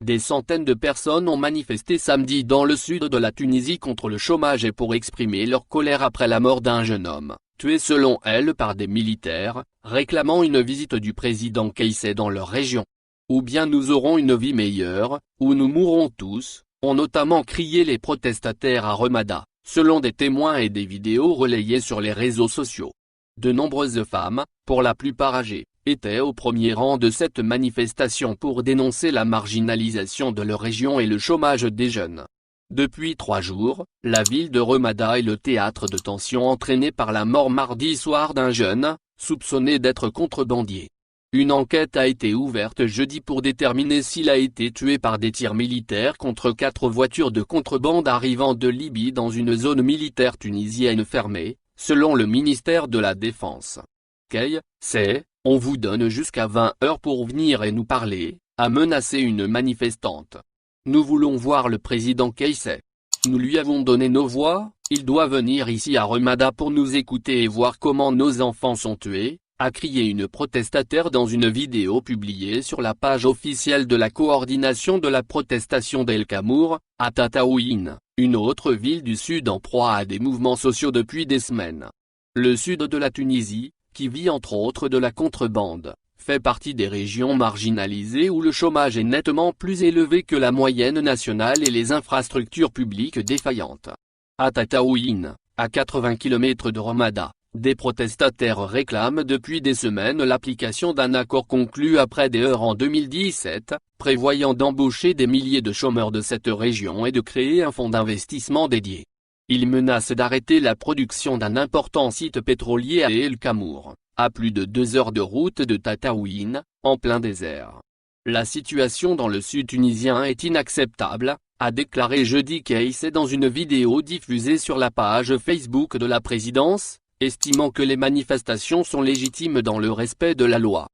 Des centaines de personnes ont manifesté samedi dans le sud de la Tunisie contre le chômage et pour exprimer leur colère après la mort d'un jeune homme, tué selon elles par des militaires, réclamant une visite du président Kaïssé dans leur région. Ou bien nous aurons une vie meilleure, ou nous mourrons tous, ont notamment crié les protestataires à Ramada, selon des témoins et des vidéos relayées sur les réseaux sociaux. De nombreuses femmes, pour la plupart âgées, étaient au premier rang de cette manifestation pour dénoncer la marginalisation de leur région et le chômage des jeunes. Depuis 3 jours, la ville de Ramada est le théâtre de tensions entraînées par la mort mardi soir d'un jeune, soupçonné d'être contrebandier. Une enquête a été ouverte jeudi pour déterminer s'il a été tué par des tirs militaires contre 4 voitures de contrebande arrivant de Libye dans une zone militaire tunisienne fermée, selon le ministère de la Défense. Kaïssé, on vous donne jusqu'à 20 heures pour venir et nous parler, a menacé une manifestante. Nous voulons voir le président Kaïssé. Nous lui avons donné nos voix, il doit venir ici à Ramada pour nous écouter et voir comment nos enfants sont tués, a crié une protestataire dans une vidéo publiée sur la page officielle de la coordination de la protestation d'El Kamour, à Tataouine, une autre ville du sud en proie à des mouvements sociaux depuis des semaines. Le sud de la Tunisie, qui vit entre autres de la contrebande, fait partie des régions marginalisées où le chômage est nettement plus élevé que la moyenne nationale et les infrastructures publiques défaillantes. À Tataouine, à 80 km de Ramada, des protestataires réclament depuis des semaines l'application d'un accord conclu après des heures en 2017, prévoyant d'embaucher des milliers de chômeurs de cette région et de créer un fonds d'investissement dédié. Ils menacent d'arrêter la production d'un important site pétrolier à El Kamour, à plus de 2 heures de route de Tataouine, en plein désert. La situation dans le sud tunisien est inacceptable, a déclaré jeudi Kaïssé dans une vidéo diffusée sur la page Facebook de la présidence, estimant que les manifestations sont légitimes dans le respect de la loi.